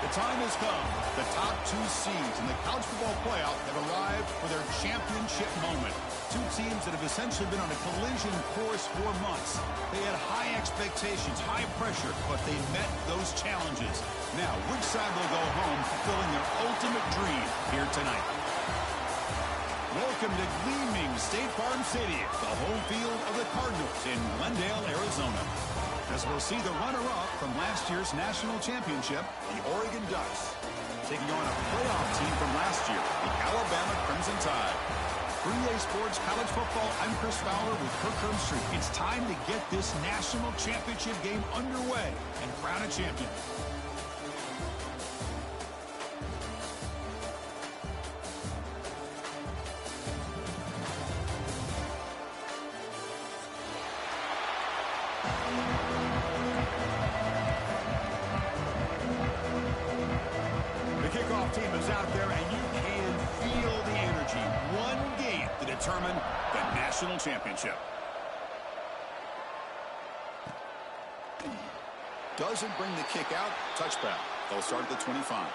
The time has come. The top two seeds in the college football playoff have arrived for their championship moment. Two teams that have essentially been on a collision course for months. They had high expectations, high pressure, but they met those challenges. Now, which side will go home fulfilling their ultimate dream here tonight? Welcome to gleaming State Farm Stadium, the home field of the Cardinals in Glendale, Arizona. As we'll see the runner-up from last year's national championship, the Oregon Ducks, taking on a playoff team from last year, the Alabama Crimson Tide. For EA Sports College Football, I'm Chris Fowler with Kirk Herbstreit. It's time to get this national championship game underway and crown a champion. Team is out there, and you can feel the energy. One game to determine the national championship. Doesn't bring the kick out. Touchback. They'll start at the 25.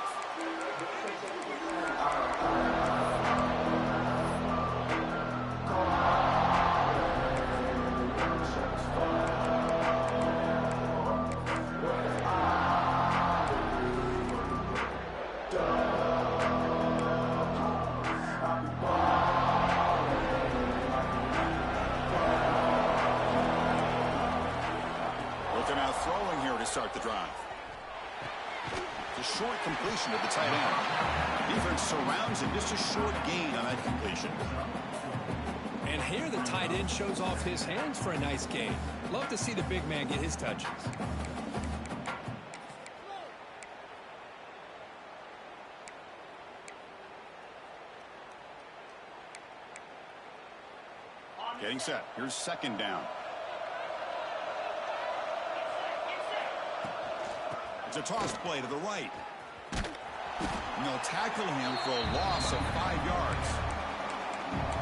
Start the drive. The short completion of the tight end. Defense surrounds him, just a short gain on that completion. And here the tight end shows off his hands for a nice gain. Love to see the big man get his touches. Getting set. Here's second down. It's a toss play to the right. And they'll tackle him for a loss of 5 yards.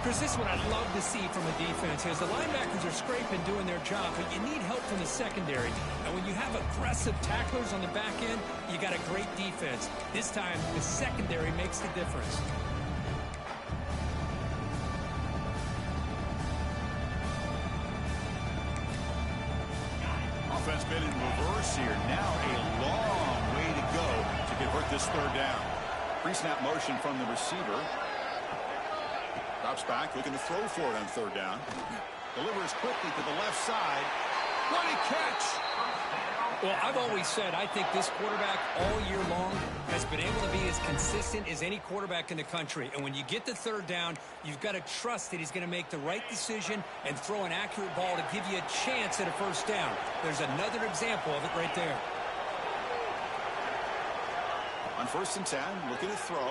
Chris, this is what I'd love to see from a defense. As the linebackers are scraping, doing their job, but you need help from the secondary. And when you have aggressive tacklers on the back end, you got a great defense. This time, the secondary makes the difference. Offense been in reverse here. Now a long way to go to convert this third down. Pre-snap motion from the receiver. Drops back, looking to throw for it on third down. Delivers quickly to the left side. What a catch! Well, I've always said I think this quarterback all year long has been able to be as consistent as any quarterback in the country. And when you get to third down, you've got to trust that he's going to make the right decision and throw an accurate ball to give you a chance at a first down. There's another example of it right there. On 1st and 10, looking to throw.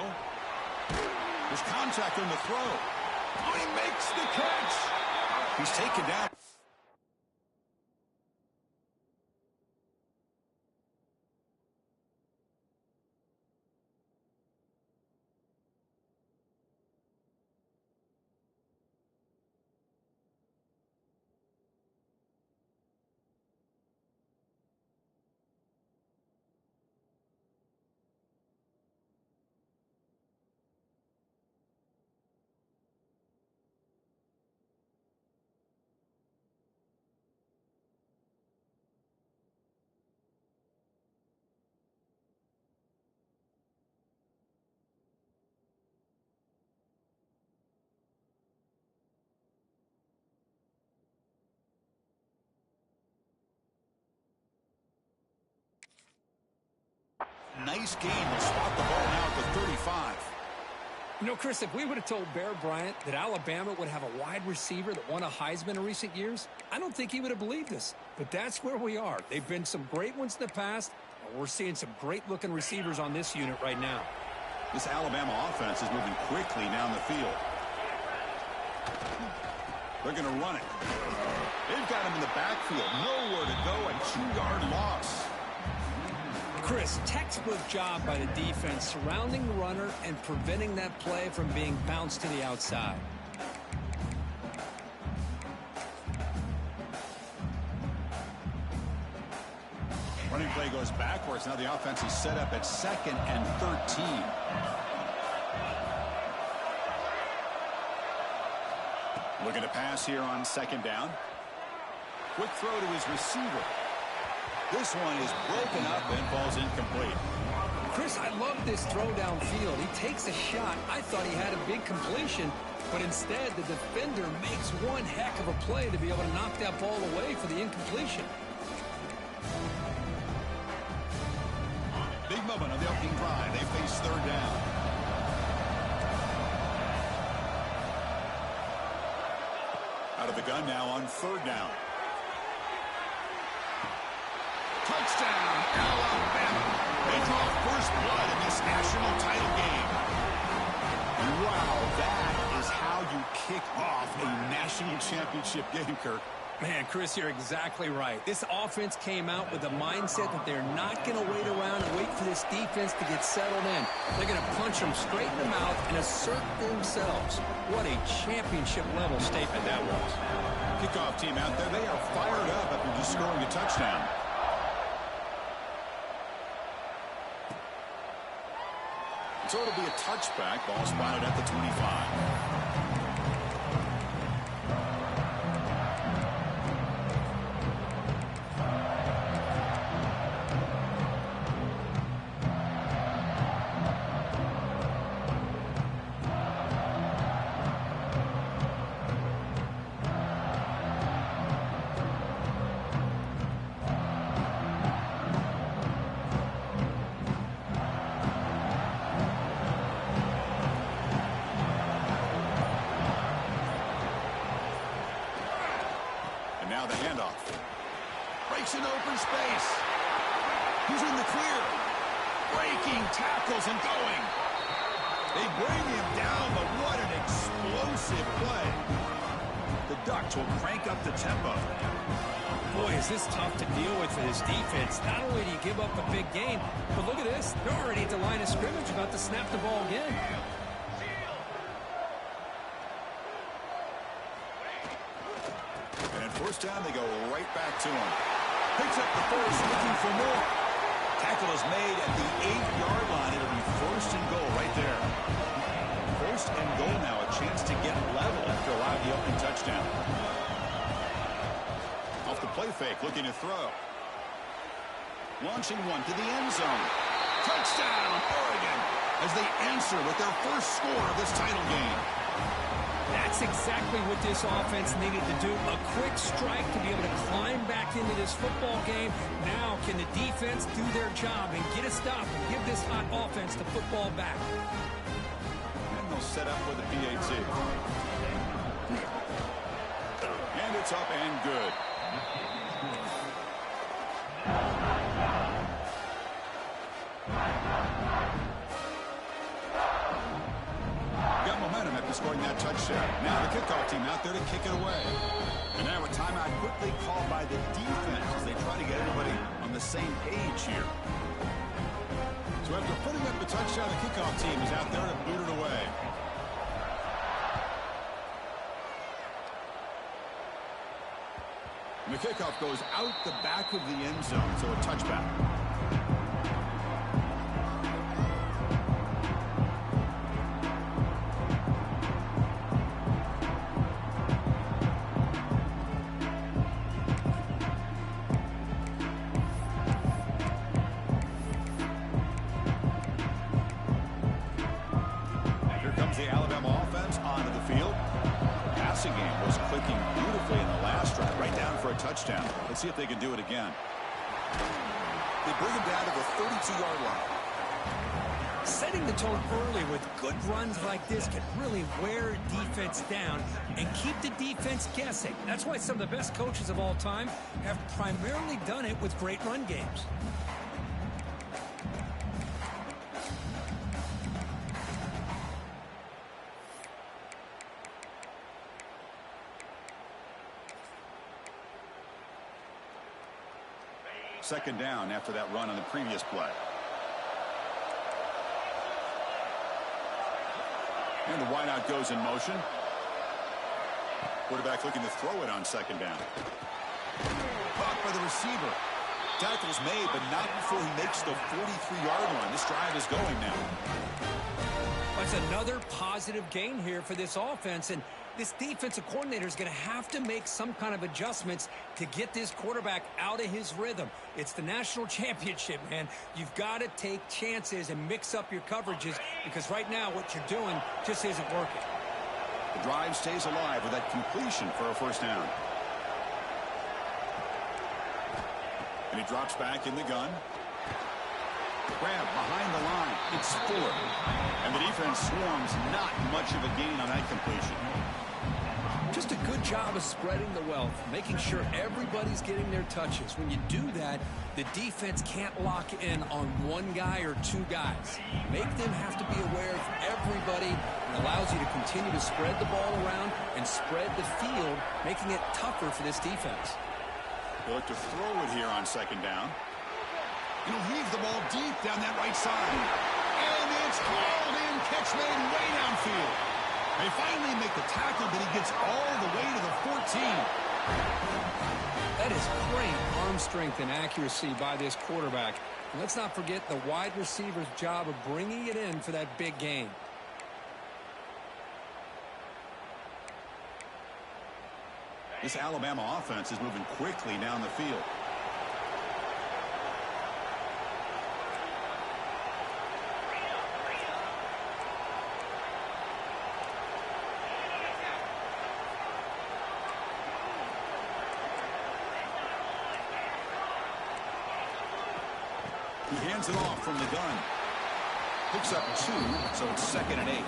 There's contact on the throw. Oh, he makes the catch. He's taken down. Nice game. They'll spot the ball now at the 35. You know, Chris, if we would have told Bear Bryant that Alabama would have a wide receiver that won a Heisman in recent years, I don't think he would have believed us. But that's where we are. They've been some great ones in the past, and we're seeing some great-looking receivers on this unit right now. This Alabama offense is moving quickly down the field. They're going to run it. They've got him in the backfield. Nowhere to go. A 2-yard loss. Chris, textbook job by the defense surrounding the runner and preventing that play from being bounced to the outside. Running play goes backwards. So now the offense is set up at 2nd and 13. Looking to pass here on 2nd down. Quick throw to his receiver. This one is broken up and falls incomplete. Chris, I love this throw downfield. He takes a shot. I thought he had a big completion, but instead the defender makes one heck of a play to be able to knock that ball away for the incompletion. Big moment on the opening drive. They face 3rd down. Out of the gun now on 3rd down. Touchdown, Alabama. They draw first blood in this national title game. Wow, that is how you kick off a national championship game, Kirk. Man, Chris, you're exactly right. This offense came out with the mindset that they're not going to wait around and wait for this defense to get settled in. They're going to punch them straight in the mouth and assert themselves. What a championship-level statement that was. Kickoff team out there, they are fired up after just scoring a touchdown. So it'll be a touchback. Ball spotted at the 25. Now the handoff. Breaks in open space. He's in the clear. Breaking tackles and going. They bring him down, but what an explosive play. The Ducks will crank up the tempo. Boy, is this tough to deal with for this defense. Not only do you give up a big game, but look at this. They're already at the line of scrimmage, about to snap the ball again. First down, they go right back to him. Picks up the first, looking for more. Tackle is made at the 8-yard line. It'll be 1st and goal right there. 1st and goal now, a chance to get level after allowing the opening touchdown. Off the play fake, looking to throw. Launching one to the end zone. Touchdown, Oregon, as they answer with their first score of this title game. That's exactly what this offense needed to do. A quick strike to be able to climb back into this football game. Now can the defense do their job and get a stop and give this hot offense the football back? And they'll set up with a PAT. And it's up and good. Got momentum after scoring that touchdown. Now the kickoff team out there to kick it away. And now a timeout quickly called by the defense as they try to get everybody on the same page here. So after putting up the touchdown, the kickoff team is out there to boot it away. And the kickoff goes out the back of the end zone, so a touchback. The Alabama offense onto the field. The passing game was clicking beautifully in the last drive, right down for a touchdown. Let's see if they can do it again. They bring him down to the 32-yard line. Setting the tone early with good runs like this can really wear defense down and keep the defense guessing. That's why some of the best coaches of all time have primarily done it with great run games. Second down after that run on the previous play. And the wideout goes in motion. Quarterback looking to throw it on second down. Caught by the receiver. Tackle's made, but not before he makes the 43-yard line. This drive is going now. That's another positive gain here for this offense, and this defensive coordinator is going to have to make some kind of adjustments to get this quarterback out of his rhythm. It's the national championship, man. You've got to take chances and mix up your coverages because right now what you're doing just isn't working. The drive stays alive with that completion for a first down. And he drops back in the gun. Grab behind the line. It's Fuller. And the defense swarms. Not much of a gain on that completion. Just a good job of spreading the wealth, making sure everybody's getting their touches. When you do that, the defense can't lock in on one guy or two guys. Make them have to be aware of everybody. It allows you to continue to spread the ball around and spread the field, making it tougher for this defense. They look to throw it here on second down. He'll heave the ball deep down that right side. And it's hauled in. Catch made way downfield. They finally make the tackle, but he gets all the way to the 14. That is great arm strength and accuracy by this quarterback. And let's not forget the wide receiver's job of bringing it in for that big gain. This Alabama offense is moving quickly down the field. He hands it off from the gun. Picks up 2, so it's 2nd and 8.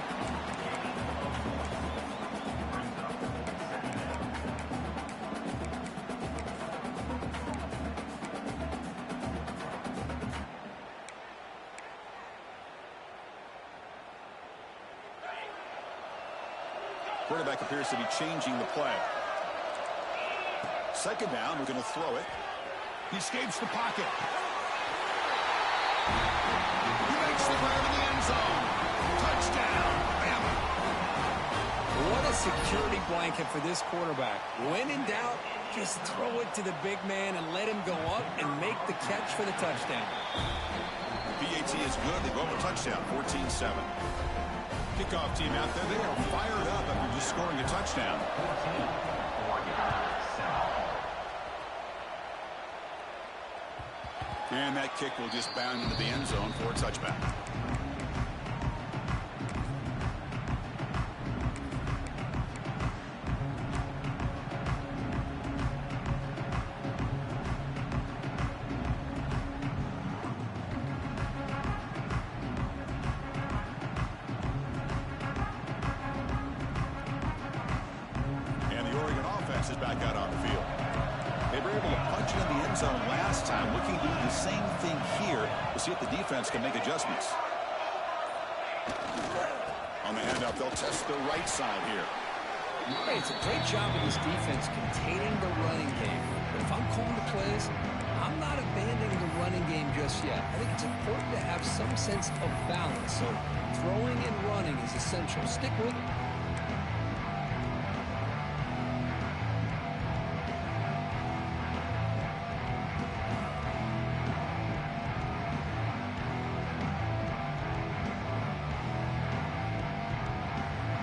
Quarterback appears to be changing the play. Second down, we're going to throw it. He escapes the pocket. He makes the grab in the end zone. Touchdown, Bama. What a security blanket for this quarterback. When in doubt, just throw it to the big man and let him go up and make the catch for the touchdown. PAT is good. They go over touchdown, 14-7. Kickoff team out there. They are fired up after just scoring a touchdown. And that kick will just bound into the end zone for a touchback. And the Oregon offense is back out on the field. They were able to punch it in the end zone last time, looking to do the same thing here to see if the defense can make adjustments. On the handoff, they'll test the right side here. Hey, it's a great job of this defense containing the running game. But if I'm calling the plays, I'm not abandoning the running game just yet. I think it's important to have some sense of balance. So throwing and running is essential. Stick with it.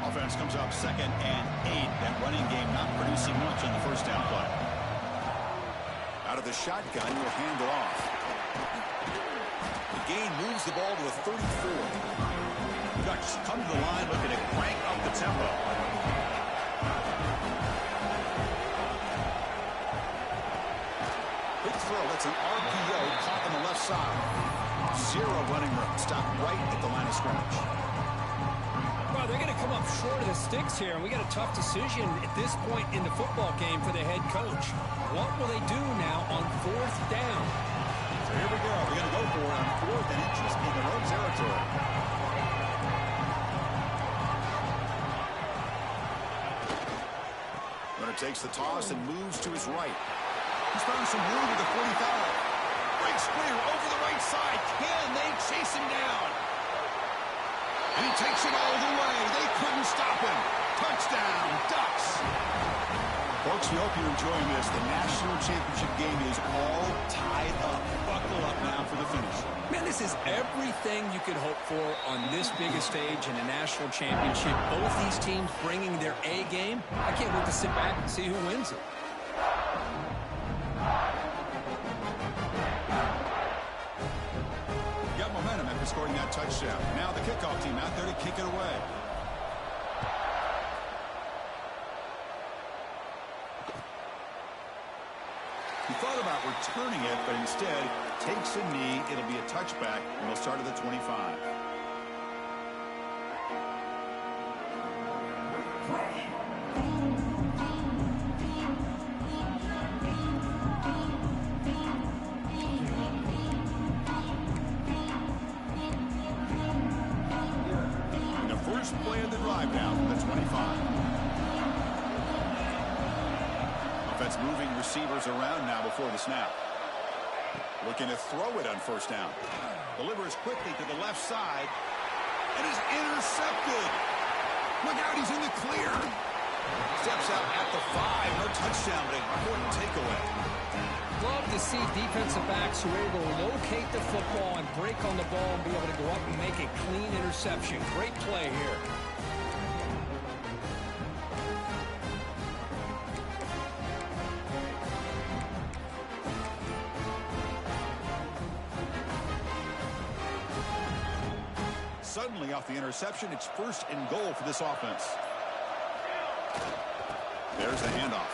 Offense comes up 2nd and 8. That running game not producing much on the first down play. Out of the shotgun, will hand it off. The gain moves the ball to a 34. Ducks come to the line looking to crank up the tempo. Big throw. That's an RPO caught on the left side. 0 running room. Stopped right at the line of scrimmage. Well, they're going to come up short of the sticks here, and we got a tough decision at this point in the football game for the head coach. What will they do now on 4th down? So here we go. We're going to go for it on 4th and inches in the road territory. Runner takes the toss and moves to his right. He's found some room at the 45. Breaks clear over the right side. Can they chase him down? And he takes it all the way. They couldn't stop him. Touchdown, Ducks. Folks, we hope you're enjoying this. The national championship game is all tied up. Buckle up now for the finish. Man, this is everything you could hope for on this biggest stage in a national championship. Both these teams bringing their A game. I can't wait to sit back and see who wins it. Got momentum after scoring that touchdown. Now the kickoff team out there to kick it away. He thought about returning it, but instead takes a knee. It'll be a touchback, and he'll start at the 25. And the first play of the drive now from the 25. Offense moving receivers around now before the snap. Looking to throw it on first down. Delivers quickly to the left side. And is intercepted. Look out, he's in the clear. Steps out at the 5. No touchdown, but an important takeaway. Love to see defensive backs who are able to locate the football and break on the ball and be able to go up and make a clean interception. Great play here. Suddenly off the interception, it's first and goal for this offense. There's the handoff.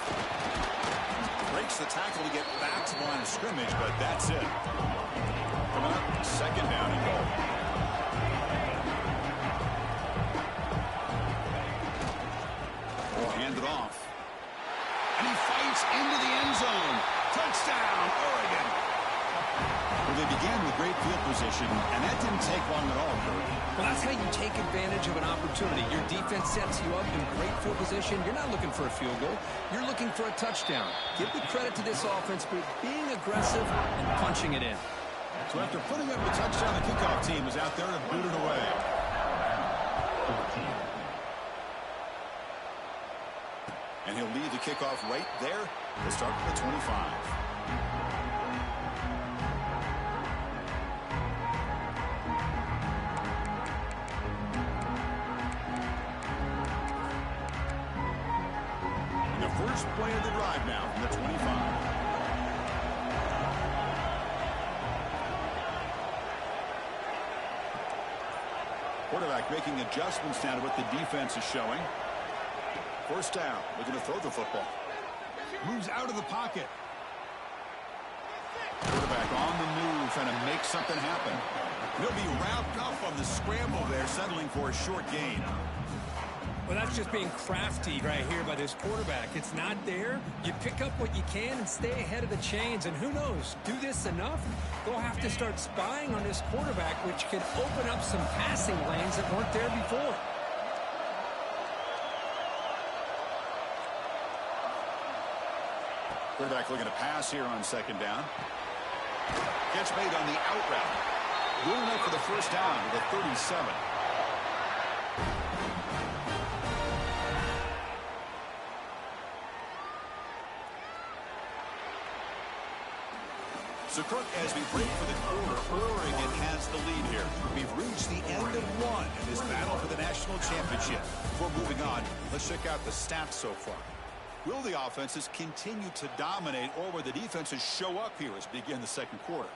Breaks the tackle to get back to the line of scrimmage, but that's it. Coming up, second down and goal. Will hand it off. And he fights into the end zone. Touchdown, Oregon. Well, they began with great field position, and that didn't take long at all, Kurt. Well, that's how you take advantage of an opportunity. Your defense sets you up in great field position. You're not looking for a field goal. You're looking for a touchdown. Give the credit to this offense for being aggressive and punching it in. So after putting up a touchdown, the kickoff team is out there to boot it away. And he'll lead the kickoff right there to start with the 25. First play of the drive now from the 25. Quarterback making adjustments now to what the defense is showing. First down, looking to throw the football. Moves out of the pocket. Quarterback on the move, trying to make something happen. He'll be wrapped up on the scramble there, settling for a short gain. Well, that's just being crafty right here by this quarterback. It's not there. You pick up what you can and stay ahead of the chains. And who knows, do this enough, they'll have to start spying on this quarterback, which can open up some passing lanes that weren't there before. Quarterback looking to pass here on second down. Catch made on the out route. Going up for the first down to the 37. So, Kirk, as we break for the quarter, Oregon has the lead here. We've reached the end of one in this battle for the national championship. Before moving on, let's check out the stats so far. Will the offenses continue to dominate, or will the defenses show up here as we begin the second quarter?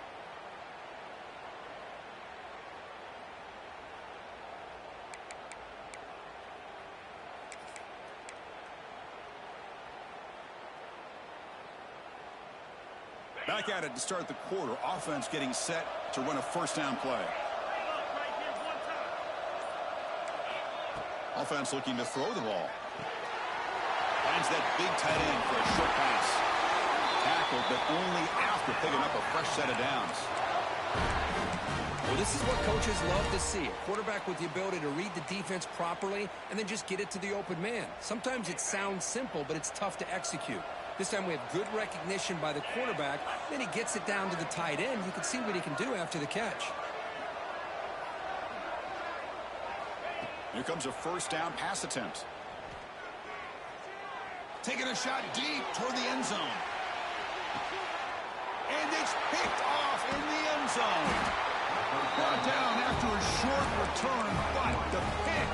Back at it to start the quarter. Offense getting set to run a first down play. Offense looking to throw the ball. Finds that big tight end for a short pass. Tackled, but only after picking up a fresh set of downs. Well, this is what coaches love to see. A quarterback with the ability to read the defense properly and then just get it to the open man. Sometimes it sounds simple, but it's tough to execute. This time we have good recognition by the quarterback. Then he gets it down to the tight end. You can see what he can do after the catch. Here comes a first down pass attempt. Taking a shot deep toward the end zone. And it's picked off in the end zone. Brought down after a short return, but the pick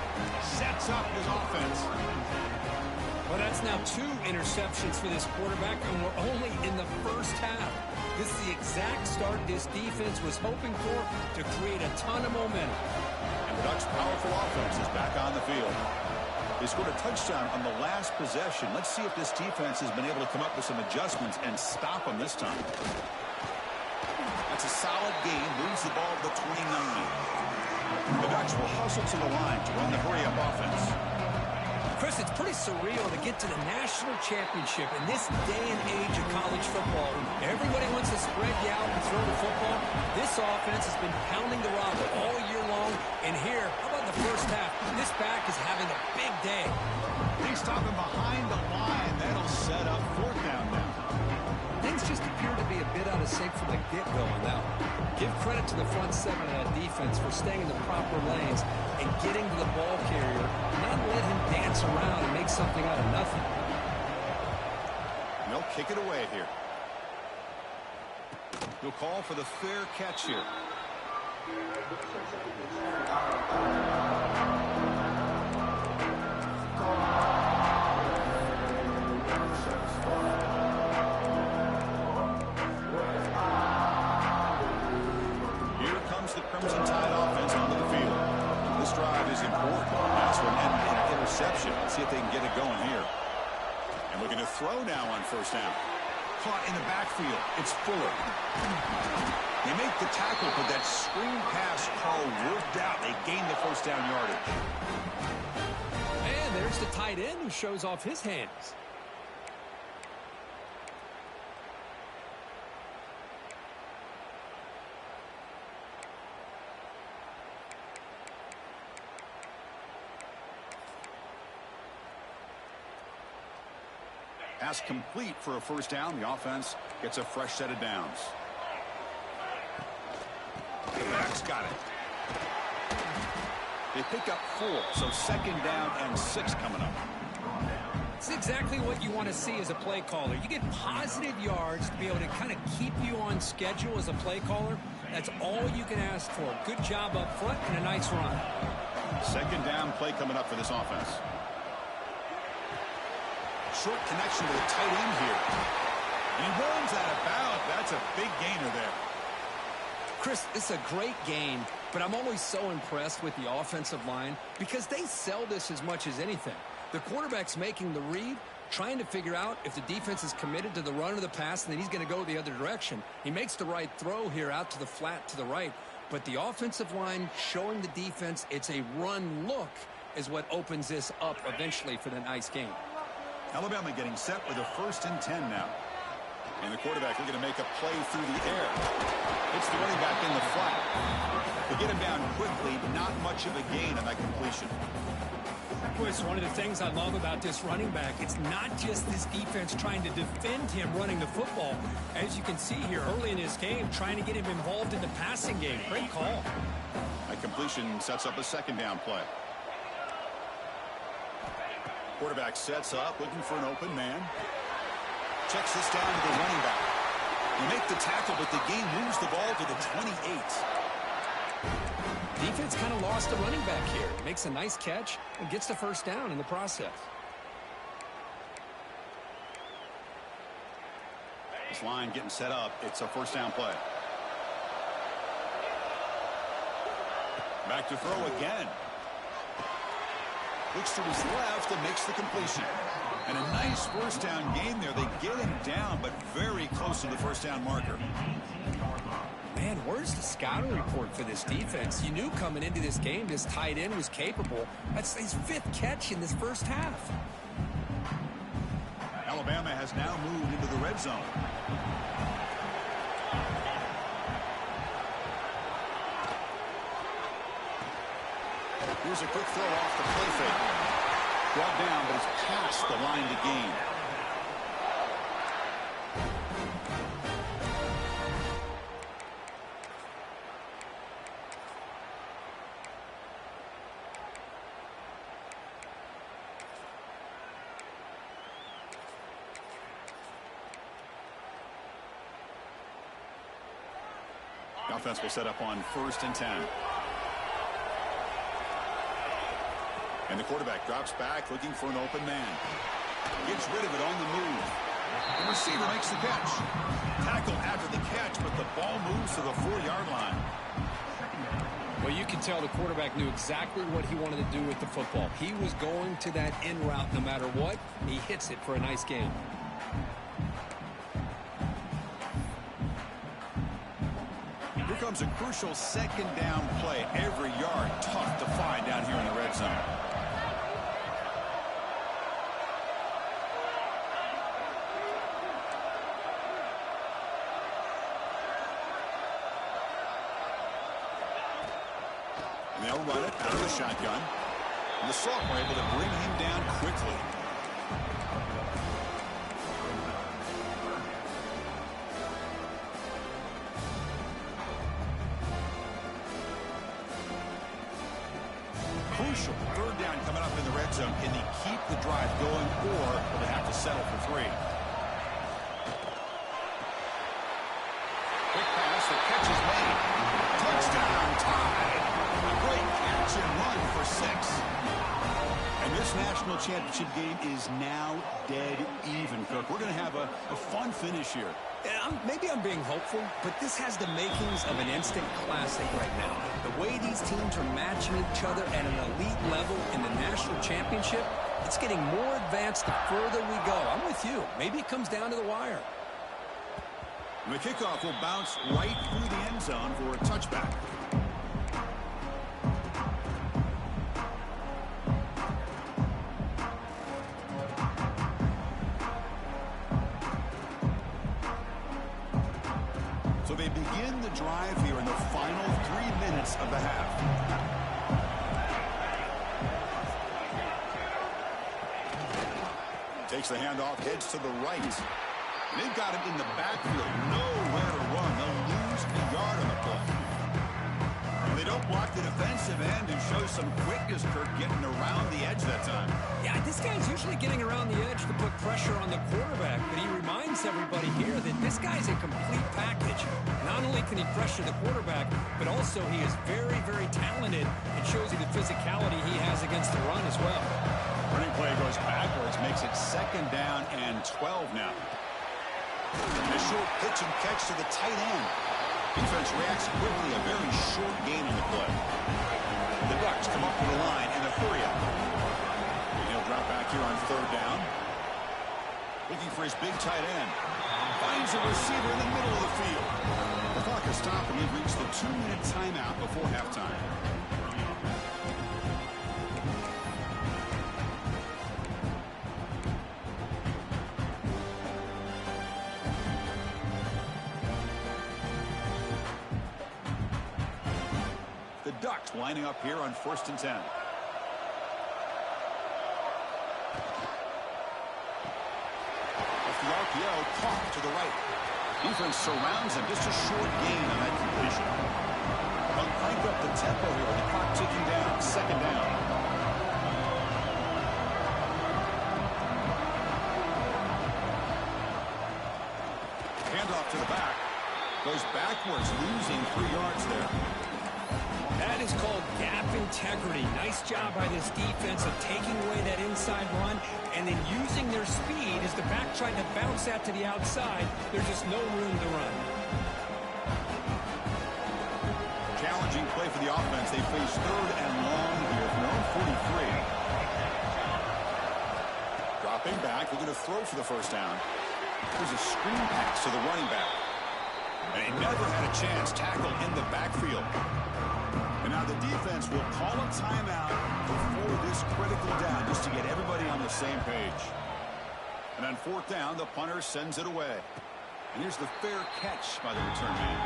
sets up his offense. Well, that's now 2 interceptions for this quarterback, and we're only in the first half. This is the exact start this defense was hoping for to create a ton of momentum. And the Ducks' powerful offense is back on the field. They scored a touchdown on the last possession. Let's see if this defense has been able to come up with some adjustments and stop them this time. That's a solid gain. Moves the ball to the 29. The Ducks will hustle to the line to run the hurry-up offense. Chris, it's pretty surreal to get to the national championship in this day and age of college football. Everybody wants to spread you out and throw the football. This offense has been pounding the rock all year long. And here, how about the first half? This back is having a big day. They stop him behind the line. That'll set up 4th down now. Things just appear to be a bit out of sync from the get-go on that one. Give credit to the front 7 of that defense for staying in the proper lanes and getting to the ball carrier, not let him dance around and make something out of nothing. They'll kick it away here. He'll call for the fair catch here. The Crimson Tide offense onto the field. This drive is important. That's an interception. Let's see if they can get it going here. And looking to throw now on 1st down. Caught in the backfield. It's Fuller. They make the tackle, but that screen pass call worked out. They gain the 1st down yardage. And there's the tight end who shows off his hands. Pass complete for a 1st down. The offense gets a fresh set of downs. The back's got it. They pick up 4, so 2nd down and 6 coming up. It's exactly what you want to see as a play caller. You get positive yards to be able to kind of keep you on schedule as a play caller. That's all you can ask for. Good job up front and a nice run. 2nd down play coming up for this offense. Short connection to the tight end here. And he runs out of bounds. That's a big gainer there. Chris, it's a great game, but I'm always so impressed with the offensive line because they sell this as much as anything. The quarterback's making the read, trying to figure out if the defense is committed to the run or the pass, and then he's going to go the other direction. He makes the right throw here out to the flat to the right, but the offensive line showing the defense it's a run look is what opens this up eventually for the nice game. Alabama getting set with a 1st and 10 now. And the quarterback looking to make a play through the air. It's the running back in the flat. They get him down quickly, not much of a gain on that completion. Chris, one of the things I love about this running back, it's not just this defense trying to defend him running the football. As you can see here early in his game, trying to get him involved in the passing game. Great call. That completion sets up a 2nd down play. Quarterback sets up, looking for an open man. Checks this down to the running back. They make the tackle, but the game moves the ball to the 28. Defense kind of lost the running back here. Makes a nice catch and gets the 1st down in the process. This line getting set up. It's a 1st down play. Back to throw again. Looks to his left and makes the completion. And a nice 1st down gain there. They get him down, but very close to the 1st down marker. Man, where's the scouting report for this defense? You knew coming into this game this tight end was capable. That's his 5th catch in this 1st half. Alabama has now moved into the red zone. Here's a quick throw off the play fake. Brought down, but it's past the line to gain. offense will set up on 1st and 10. And the quarterback drops back looking for an open man. Gets rid of it on the move. The receiver makes the catch. Tackled after the catch, but the ball moves to the 4-yard line. Well, you can tell the quarterback knew exactly what he wanted to do with the football. He was going to that end route no matter what. He hits it for a nice gain. Here comes a crucial 2nd down play. Every yard tough to find down here in the red zone. And they'll run it out of the shotgun. And the sophomore able to bring him down quickly. Crucial 3rd down coming up in the red zone. Can they keep the drive going, or will they have to settle for 3? Quick pass, the catch is made. Touchdown, tied. A great catch and run for 6. And this national championship game is now dead even, Kirk. We're going to have a fun finish here. Yeah, maybe I'm being hopeful, but this has the makings of an instant classic right now. The way these teams are matching each other at an elite level in the national championship, it's getting more advanced the further we go. I'm with you. Maybe it comes down to the wire. The kickoff will bounce right through the end zone for a touchback. So they begin the drive here in the final 3 minutes of the half. Takes the handoff, heads to the right. They've got him in the backfield. Nowhere to run. They'll lose a yard on the play. And they don't block the defensive end and show some quickness, Kirk, getting around the edge that time. Yeah, this guy's usually getting around the edge to put pressure on the quarterback, but he reminds everybody here that this guy's a complete package. Not only can he pressure the quarterback, but also he is very, very talented and shows you the physicality he has against the run as well. Running play goes backwards, makes it 2nd down and 12 now. And a short pitch and catch to the tight end. Defense reacts quickly, a very short gain on the play. The Ducks come up to the line in a hurry up. He'll drop back here on 3rd down. Looking for his big tight end. Finds a receiver in the middle of the field. The clock has stopped and we've reached the 2-minute timeout before halftime. The Ducks lining up here on 1st and 10. Off the RPO, caught to the right. Defense surrounds him. Just a short gain on that completion. They'll crank up the tempo here with the clock ticking down. 2nd down. Handoff to the back. Goes backwards, losing 3 yards there. That is called gap integrity. Nice job by this defense of taking away that inside run and then using their speed as the back tried to bounce that to the outside. There's just no room to run. Challenging play for the offense. They face 3rd and long here from their own 43. Dropping back, looking to throw for the 1st down. There's a screen pass to the running back. And he never had a chance. Tackled in the backfield. And now the defense will call a timeout before this critical down just to get everybody on the same page. And on 4th down, the punter sends it away. And here's the fair catch by the return man.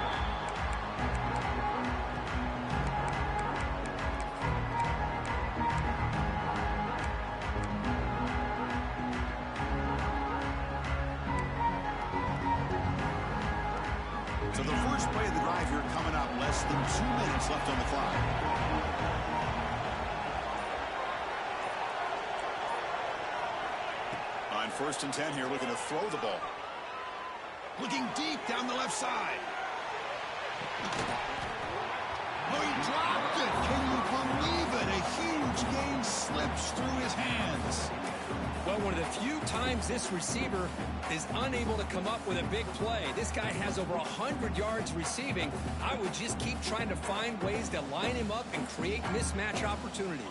So the first play of the drive here coming up, less than 2 minutes left on the clock. On 1st and 10 here, looking to throw the ball. Looking deep down the left side. Oh, he dropped it. Can you believe it? A huge gain slips through his hands. Well, one of the few times this receiver is unable to come up with a big play. This guy has over 100 yards receiving. I would just keep trying to find ways to line him up and create mismatch opportunities.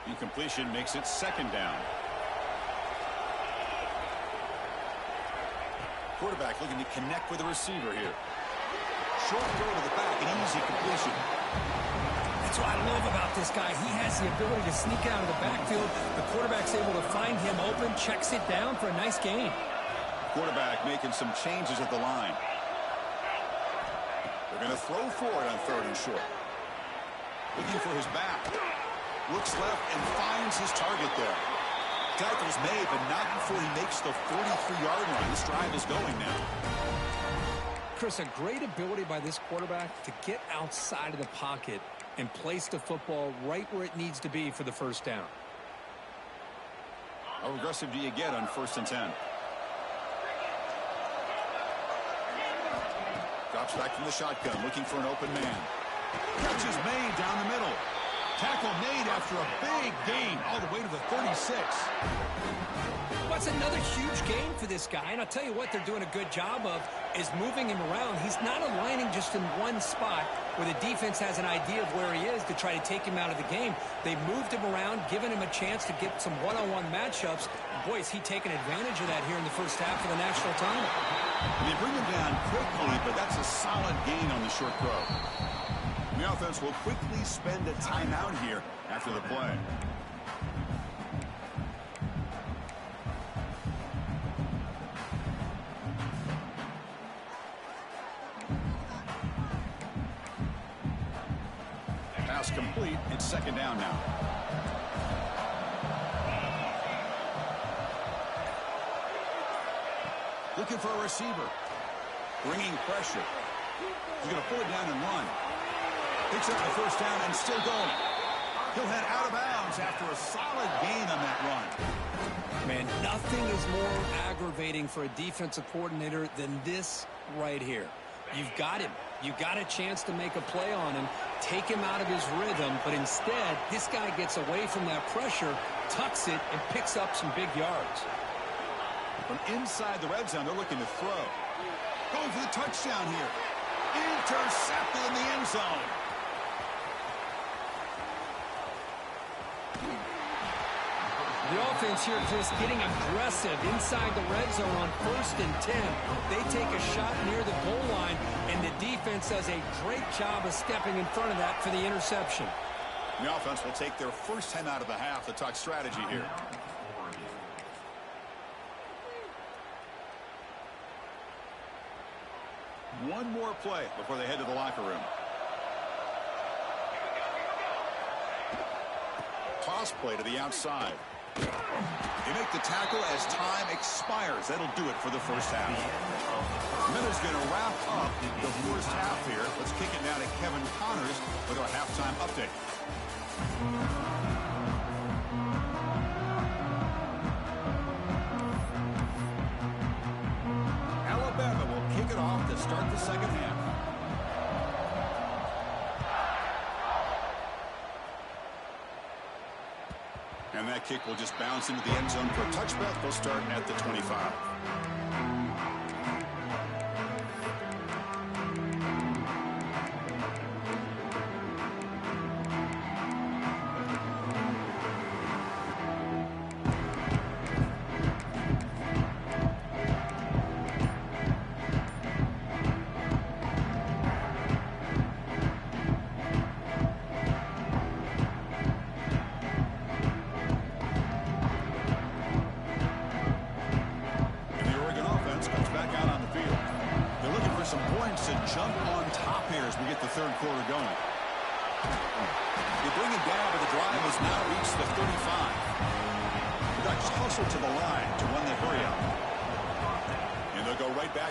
Incompletion makes it second down. Quarterback looking to connect with the receiver here. Short throw to the back, an easy completion. That's what I love about this guy. He has the ability to sneak out of the backfield. The quarterback's able to find him open, checks it down for a nice gain. Quarterback making some changes at the line. They're going to throw for it on third and short. Looking for his back. Looks left and finds his target there. Tackle's made, but not before he makes the 43-yard line. This drive is going now. Chris, a great ability by this quarterback to get outside of the pocket and place the football right where it needs to be for the first down. How aggressive do you get on 1st and 10? Drops back from the shotgun, looking for an open man. Catch is made down the middle. Tackle made after a big gain all the way to the 36. What's another huge gain for this guy? And I'll tell you what they're doing a good job of is moving him around. He's not aligning just in one spot where the defense has an idea of where he is to try to take him out of the game. They moved him around, given him a chance to get some one-on-one matchups. Boy, is he taking advantage of that here in the first half of the national title. They bring him down quickly, but that's a solid gain on the short throw. The offense will quickly spend a timeout here after the play. Pass complete. It's second down now. Looking for a receiver. Bringing pressure. He's going to pull it down and run. Picks up the first down and still going. He'll head out of bounds after a solid gain on that run. Man, nothing is more aggravating for a defensive coordinator than this right here. You've got him. You got a chance to make a play on him, take him out of his rhythm, but instead, this guy gets away from that pressure, tucks it, and picks up some big yards. From inside the red zone, they're looking to throw. Going for the touchdown here. Intercepted in the end zone. The offense here, Chris, getting aggressive inside the red zone on 1st and 10. They take a shot near the goal line, and the defense does a great job of stepping in front of that for the interception. The offense will take their first time out of the half to talk strategy here. One more play before they head to the locker room. Toss play to the outside. They make the tackle as time expires. That'll do it for the first half. Miller's going to wrap up the first half here. Let's kick it now to Kevin Connors with our halftime update. Alabama will kick it off to start the second half. And that kick will just bounce into the end zone for a touchback. They'll start at the 25.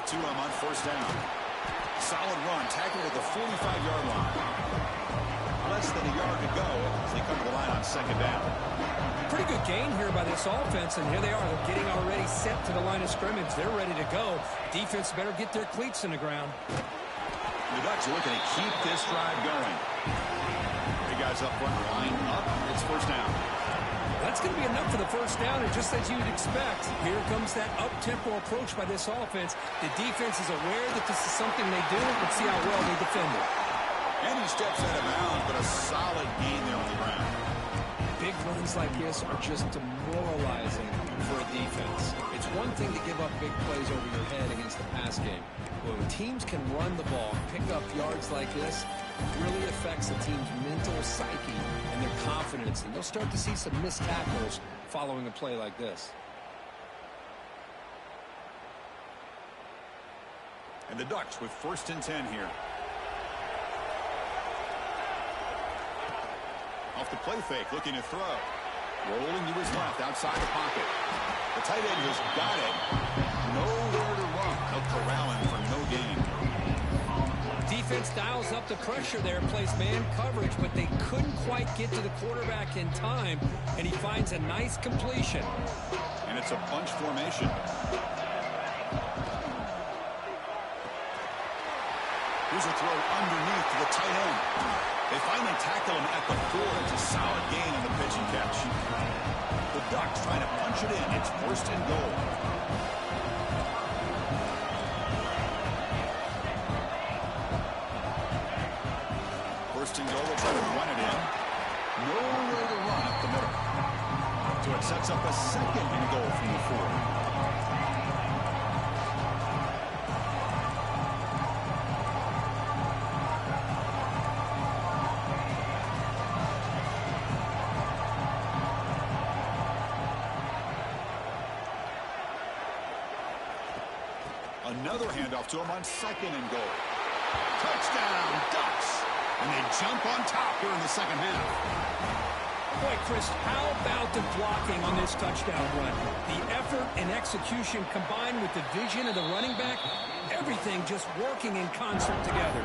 To him on first down. Solid run, tackled at the 45-yard line. Less than a yard to go as they come to the line on second down. Pretty good gain here by this offense, and here they are. They're getting already set to the line of scrimmage. They're ready to go. Defense better get their cleats in the ground. The Ducks are looking to keep this drive going. The guys up front line up. It's first down. That's going to be enough for the first down, and just as you'd expect, here comes that up-tempo approach by this offense. The defense is aware that this is something they do. Let's see how well they defend it. And he steps out of bounds, but a solid gain there on the ground. Big runs like this are just demoralizing for a defense. It's one thing to give up big plays over your head against the pass game. But when teams can run the ball, pick up yards like this, it really affects the team's mental psyche and their confidence. And you'll start to see some missed tackles following a play like this. And the Ducks with 1st and 10 here. Off the play fake, looking to throw. Rolling to his left, outside the pocket. The tight end has got it. Nowhere to run. They'll corral him for no gain. Defense dials up the pressure there, plays man coverage, but they couldn't quite get to the quarterback in time, and he finds a nice completion. And it's a bunch formation. Here's a throw underneath to the tight end. They finally tackle him at the 4. It's a solid gain on the pitch and catch. The Ducks trying to punch it in. It's 1st and goal. First and goal, they'll try to run it in. Nowhere to run up the middle. So it sets up a 2nd and goal from the 4. Another handoff to him on 2nd and goal. Touchdown, Ducks! And they jump on top here in the second half. Boy, Chris, how about the blocking on this touchdown run? The effort and execution combined with the vision of the running back, everything just working in concert together.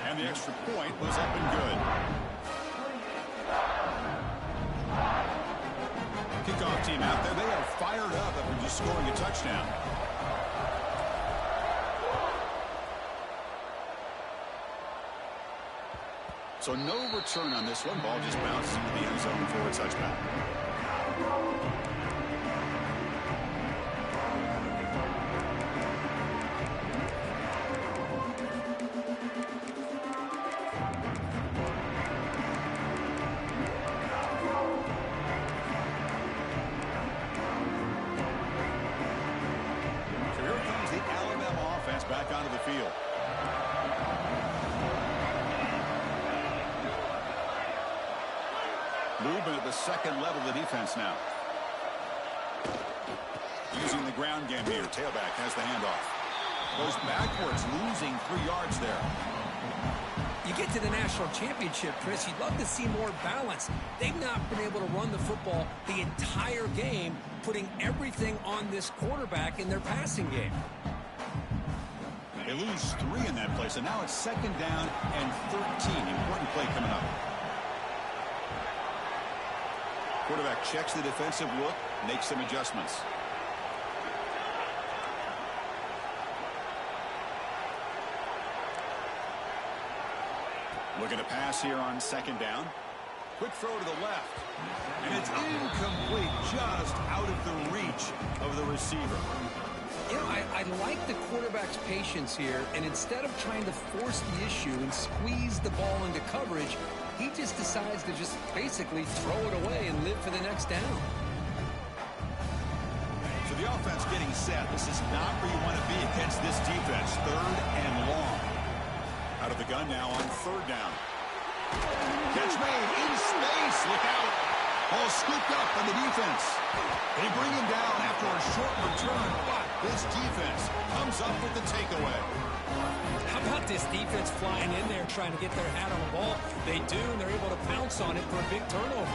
And the extra point was up and good. Kickoff team out there. They are fired up after just scoring a touchdown. So no return on this one. Ball just bounces into the end zone for a touchback. So here comes the Alabama offense back onto the field. Movement at the 2nd level of the defense now. Using the ground game here. Tailback has the handoff. Goes backwards, losing 3 yards there. You get to the national championship, Chris, you'd love to see more balance. They've not been able to run the football the entire game, putting everything on this quarterback in their passing game. They lose 3 in that play, so now it's 2nd down and 13. Important play coming up. Quarterback checks the defensive look, makes some adjustments. Looking to pass here on 2nd down. Quick throw to the left. And it's incomplete, just out of the reach of the receiver. You know, I like the quarterback's patience here, and instead of trying to force the issue and squeeze the ball into coverage, he just decides to just basically throw it away and live for the next down. So the offense getting set. This is not where you want to be against this defense. 3rd and long. Out of the gun now on 3rd down. Catch made in space. Look out. Ball scooped up on the defense. They bring him down after a short return, but this defense comes up with the takeaway. How about this defense flying in there trying to get their hat on the ball? They do, and they're able to pounce on it for a big turnover.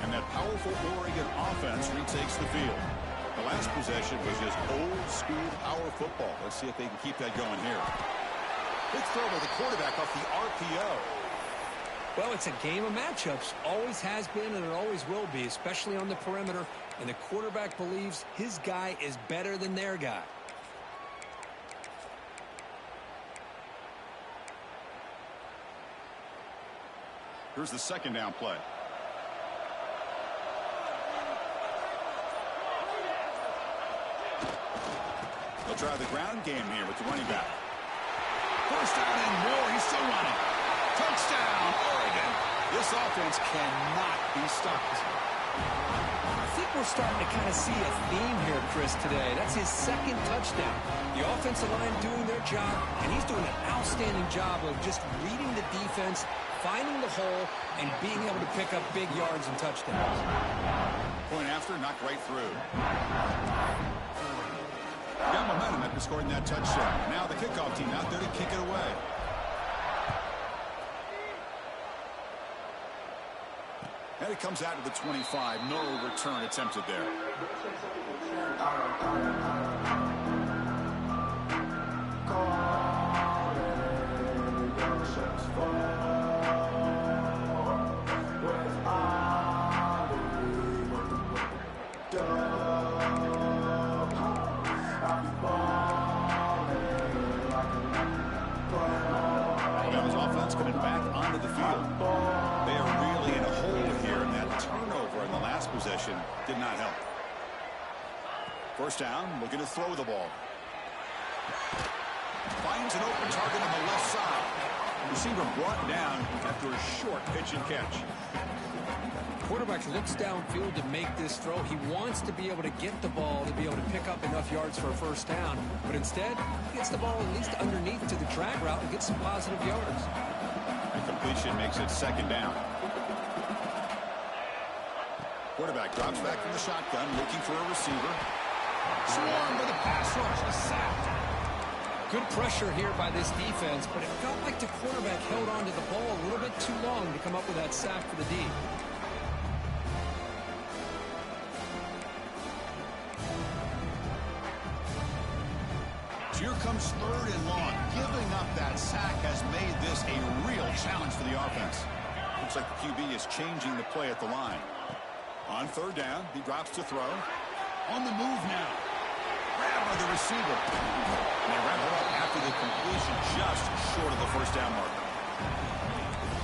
And that powerful Oregon offense retakes the field. The last possession was just old-school power football. Let's see if they can keep that going here. Quick throw by the quarterback off the RPO. Well, it's a game of matchups. Always has been, and it always will be, especially on the perimeter. And the quarterback believes his guy is better than their guy. Here's the second down play. They'll try the ground game here with the running back. First down and more. He's still running. Touchdown, Oregon. This offense cannot be stopped. I think we're starting to kind of see a theme here, Chris, today. That's his second touchdown. The offensive line doing their job, and he's doing an outstanding job of just reading the defense, finding the hole, and being able to pick up big yards and touchdowns. Point after, knocked right through. Got momentum after scoring that touchdown. Now the kickoff team out there to kick it away. And it comes out to the 25. No return attempted there. Alabama's offense coming back onto the field. They are really in a hole here, and that turnover in the last possession did not help. First down, looking to throw the ball. Finds an open target on the left side. Receiver brought down after a short pitch and catch. Quarterback looks downfield to make this throw. He wants to be able to get the ball to be able to pick up enough yards for a first down. But instead, he gets the ball at least underneath to the drag route and gets some positive yards. The completion makes it second down. Quarterback drops back from the shotgun, looking for a receiver. Swarmed with a pass rush, a sack. Good pressure here by this defense, but it felt like the quarterback held on to the ball a little bit too long to come up with that sack for the D. Here comes third and long. Giving up that sack has made this a real challenge for the offense. Looks like the QB is changing the play at the line. On third down, he drops to throw. On the move now. Grab by the receiver. And they wrap it up after the completion, just short of the first down marker.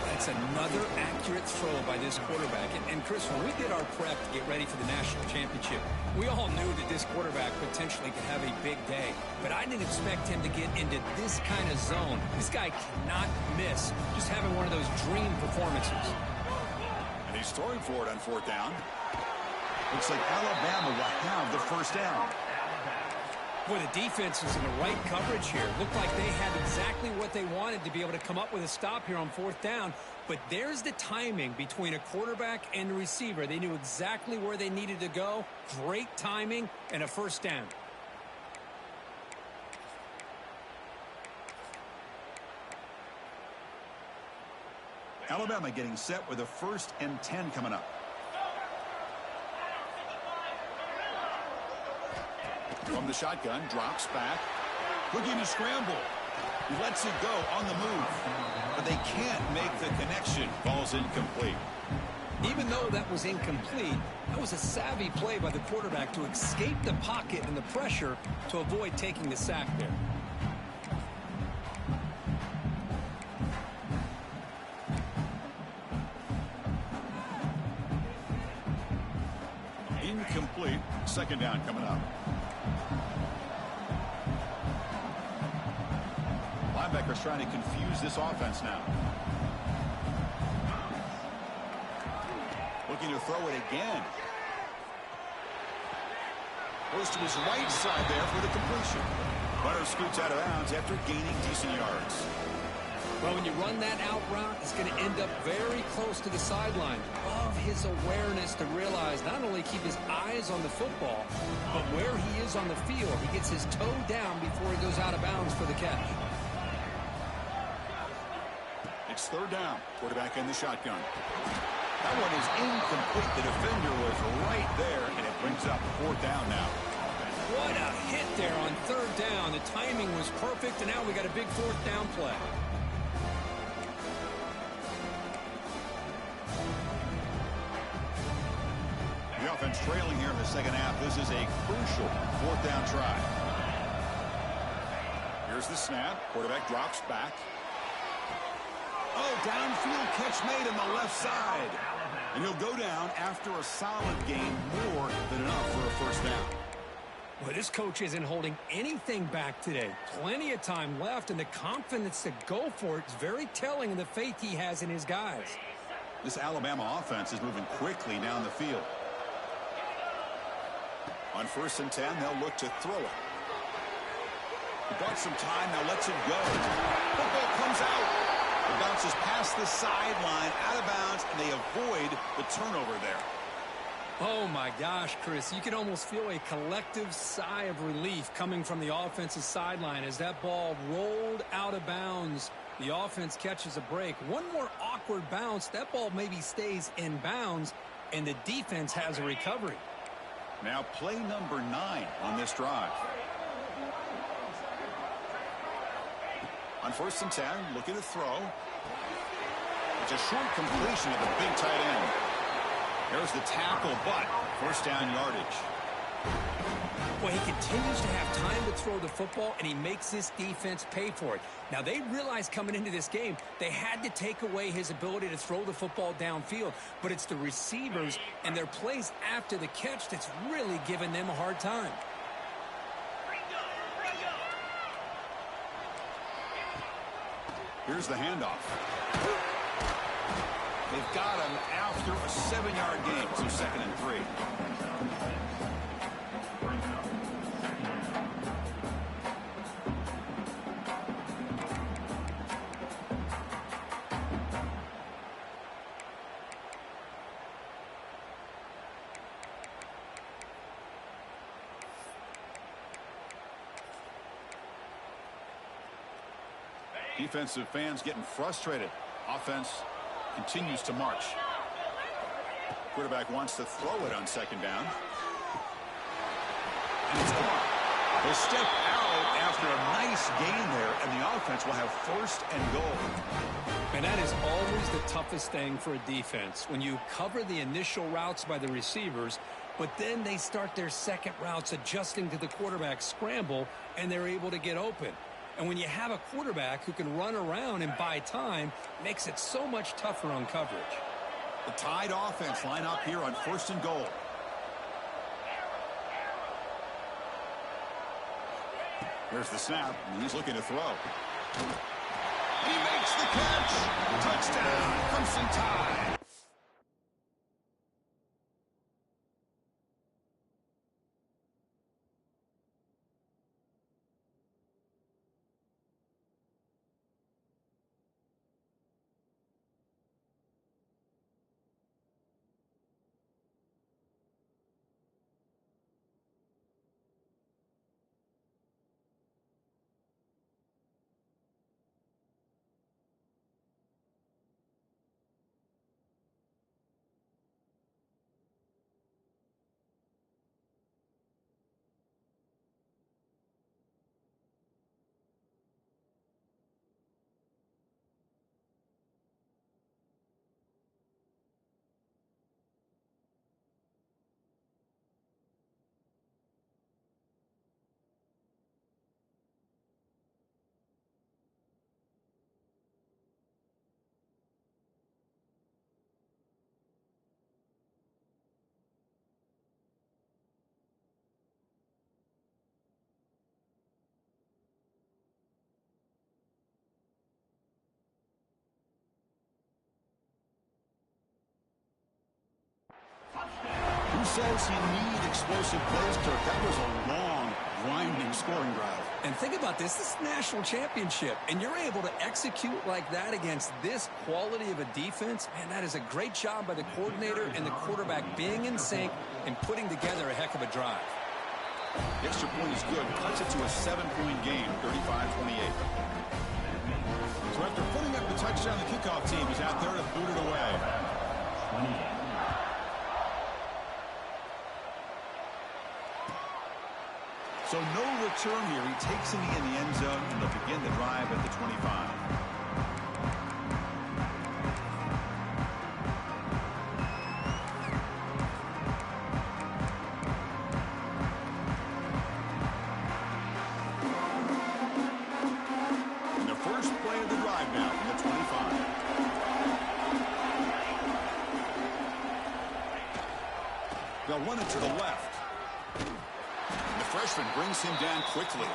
That's another accurate throw by this quarterback. And Chris, when we did our prep to get ready for the national championship, we all knew that this quarterback potentially could have a big day. But I didn't expect him to get into this kind of zone. This guy cannot miss just having one of those dream performances. And he's throwing for it on fourth down. Looks like Alabama will have the first down. Boy, the defense is in the right coverage here. Looked like they had exactly what they wanted to be able to come up with a stop here on fourth down. But there's the timing between a quarterback and a receiver. They knew exactly where they needed to go. Great timing and a first down. Alabama getting set with a 1st and 10 coming up. From the shotgun, drops back. Looking to scramble. He lets it go on the move. But they can't make the connection. Ball's incomplete. Even though that was incomplete, that was a savvy play by the quarterback to escape the pocket and the pressure to avoid taking the sack there. Incomplete. Second down coming up. Linebackers trying to confuse this offense now. Looking to throw it again. Goes to his right side there for the completion. Runner scoots out of bounds after gaining decent yards. Well, when you run that out route, it's going to end up very close to the sideline. Love his awareness to realize not only keep his eyes on the football, but where he is on the field. He gets his toe down before he goes out of bounds for the catch. It's third down. Quarterback in the shotgun. That one is incomplete. The defender was right there, and it brings up fourth down now. What a hit there on third down. The timing was perfect, and now we got a big fourth down play. The offense trailing here in the second half. This is a crucial fourth down try. Here's the snap. Quarterback drops back. Oh, downfield catch made on the left side. And he'll go down after a solid gain, more than enough for a first down. Well, this coach isn't holding anything back today. Plenty of time left, and the confidence to go for it is very telling of the faith he has in his guys. This Alabama offense is moving quickly down the field. On 1st and 10, they'll look to throw it. He bought some time, now lets it go. Football comes out. It bounces past the sideline, out of bounds, and they avoid the turnover there. Oh, my gosh, Chris. You can almost feel a collective sigh of relief coming from the offensive sideline as that ball rolled out of bounds. The offense catches a break. One more awkward bounce. That ball maybe stays in bounds, and the defense has a recovery. Now play number 9 on this drive. On 1st and 10, looking to throw. It's a short completion of the big tight end. There's the tackle, but first down yardage. Well, he continues to have time to throw the football, and he makes this defense pay for it. Now, they realized coming into this game they had to take away his ability to throw the football downfield, but it's the receivers and their plays after the catch that's really giving them a hard time. Here's the handoff. They've got him after a 7-yard gain, so 2nd and 3. Defensive fans getting frustrated. Offense continues to march. Quarterback wants to throw it on 2nd down. And it's gone. They'll step out after a nice gain there, and the offense will have 1st and goal. And that is always the toughest thing for a defense, when you cover the initial routes by the receivers, but then they start their second routes adjusting to the quarterback scramble, and they're able to get open. And when you have a quarterback who can run around and buy time, it makes it so much tougher on coverage. The Tide offense line up here on 1st and goal. Here's the snap, and he's looking to throw. He makes the catch. Touchdown, Crimson Tide. Who says you need explosive plays, Kirk? That was a long, grinding scoring drive. And think about this. This is a national championship, and you're able to execute like that against this quality of a defense. Man, that is a great job by the coordinator and the quarterback being in sync and putting together a heck of a drive. The extra point is good. Cuts it to a 7-point game, 35-28. So after putting up the touchdown, the kickoff team is out there to boot it away. So no return here. He takes him in the end zone, and they'll begin the drive at the 25. And the first play of the drive now from the 25. They'll run it to the left. And the freshman brings him down quickly.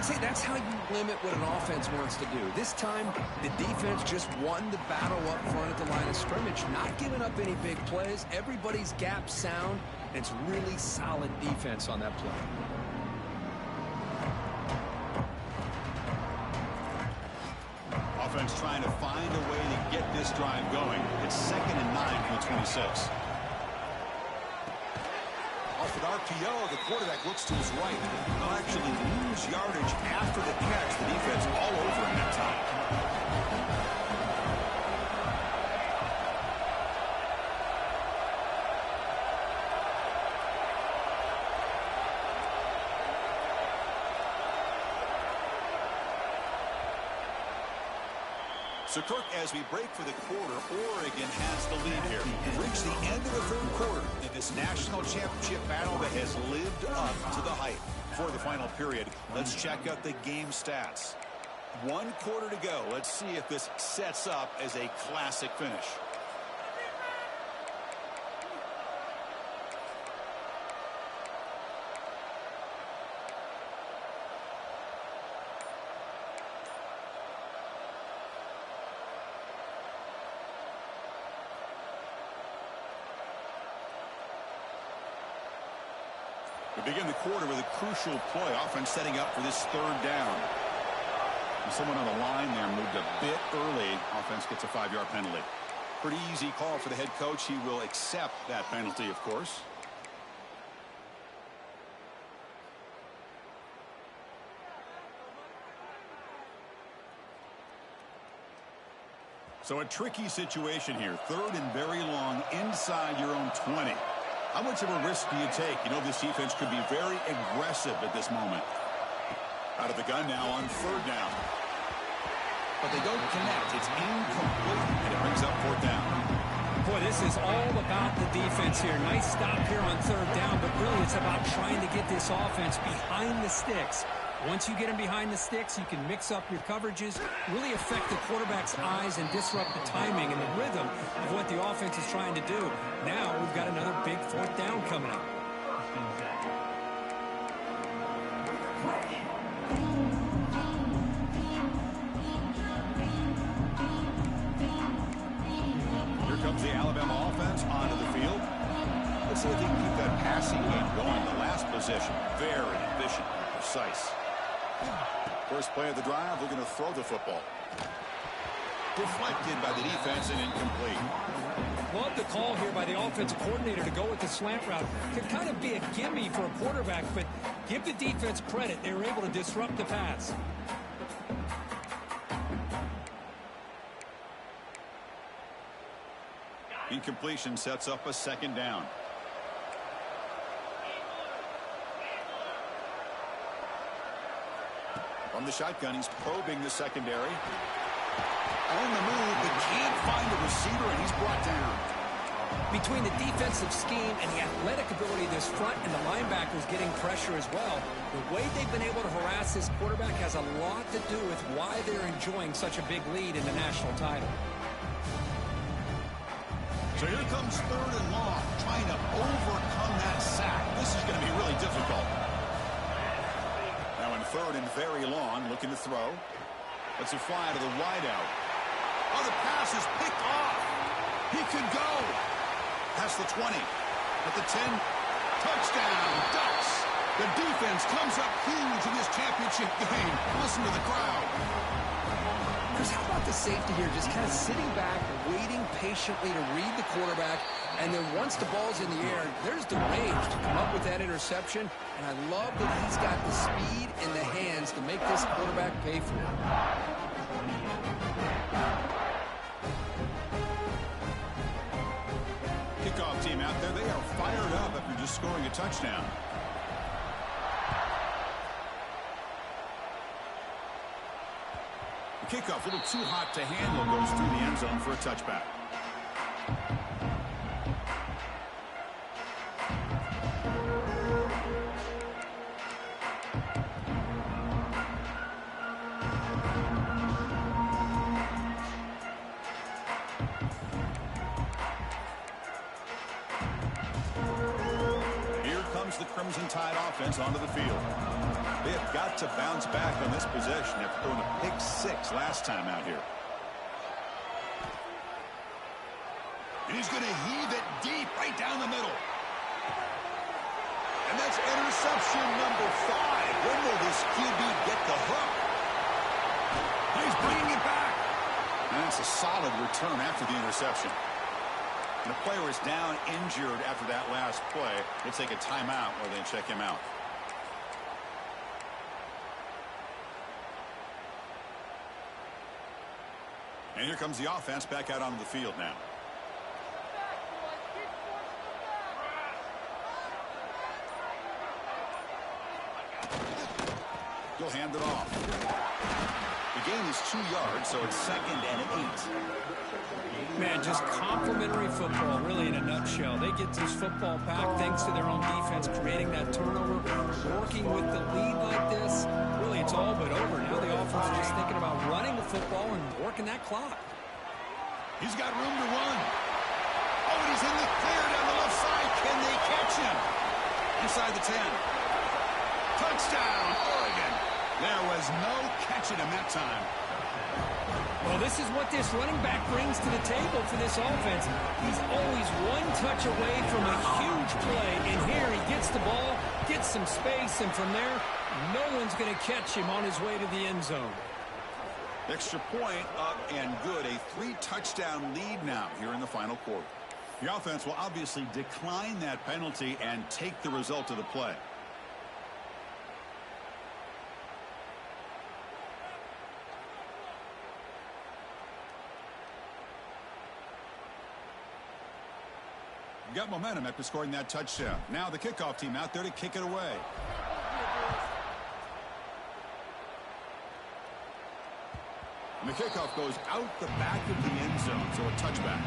See, that's how you limit what an offense wants to do. This time, the defense just won the battle up front at the line of scrimmage, not giving up any big plays. Everybody's gap sound, and it's really solid defense on that play. Offense trying to find a way to get this drive going. It's 2nd and 9 from the 26. Off an RPO, the quarterback looks to his right. They'll actually lose yardage after the catch. The defense all over him that time. So, Kirk, as we break for the quarter, Oregon has the lead here. We've reached the end of the 3rd quarter in this national championship battle that has lived up to the hype. For the final period, let's check out the game stats. 1 quarter to go. Let's see if this sets up as a classic finish. We begin the quarter with a crucial play. Offense setting up for this 3rd down. And someone on the line there moved a bit early. Offense gets a 5-yard penalty. Pretty easy call for the head coach. He will accept that penalty, of course. So a tricky situation here. 3rd and very long inside your own 20. How much of a risk do you take? You know, this defense could be very aggressive at this moment. Out of the gun now on 3rd down. But they don't connect. It's incomplete, and it brings up 4th down. Boy, this is all about the defense here. Nice stop here on 3rd down, but really it's about trying to get this offense behind the sticks. Once you get them behind the sticks, you can mix up your coverages, really affect the quarterback's eyes and disrupt the timing and the rhythm of what the offense is trying to do. Now we've got another big 4th down coming up. Here comes the Alabama offense onto the field. Let's see if they can keep that passing game going. The last possession, very efficient and precise. First play of the drive, we're going to throw the football. Deflected by the defense and incomplete. Love the call here by the offensive coordinator to go with the slant route. Could kind of be a gimme for a quarterback, but give the defense credit. They were able to disrupt the pass. Incompletion sets up a 2nd down. From the shotgun, he's probing the secondary. On the move, but can't find the receiver, and he's brought down. Between the defensive scheme and the athletic ability of this front and the linebackers getting pressure as well, the way they've been able to harass this quarterback has a lot to do with why they're enjoying such a big lead in the national title. So here comes 3rd and long, trying to overcome that sack. This is going to be really difficult. Now in 3rd and very long, looking to throw. Let's a fly to the wideout. Oh, the pass is picked off. He could go. Past the 20. At the 10. Touchdown, Ducks. The defense comes up huge in this championship game. Listen to the crowd. Chris, how about the safety here? Just kind of sitting back, waiting patiently to read the quarterback, and then once the ball's in the air, there's the range to come up with that interception, and I love that he's got the speed and the hands to make this quarterback pay for it. Kickoff team out there, they are fired up after just scoring a touchdown. The kickoff, a little too hot to handle, goes through the end zone for a touchback. Crimson Tide offense onto the field. They have got to bounce back on this possession after throwing a pick 6 last time out here. And he's going to heave it deep right down the middle. And that's interception number 5. When will this QB get the hook? He's bringing it back. And that's a solid return after the interception. And the player is down injured after that last play. They take a timeout or they check him out. And here comes the offense back out onto the field now. He'll hand it off. The gain is 2 yards, so it's 2nd and 8. Man, just complimentary football, really, in a nutshell. They get this football back thanks to their own defense, creating that turnover, working with the lead like this. Really, it's all but over. Now the offense is just thinking about running the football and working that clock. He's got room to run. Oh, and he's in the clear down the left side. Can they catch him? Inside the 10. Touchdown, Oregon. There was no catching him that time. Well, this is what this running back brings to the table for this offense. He's always one touch away from a huge play. And here he gets the ball, gets some space, and from there, no one's going to catch him on his way to the end zone. Extra point up and good. A 3-touchdown lead now here in the final quarter. The offense will obviously decline that penalty and take the result of the play. Got momentum after scoring that touchdown. Now the kickoff team out there to kick it away. And the kickoff goes out the back of the end zone, so a touchback.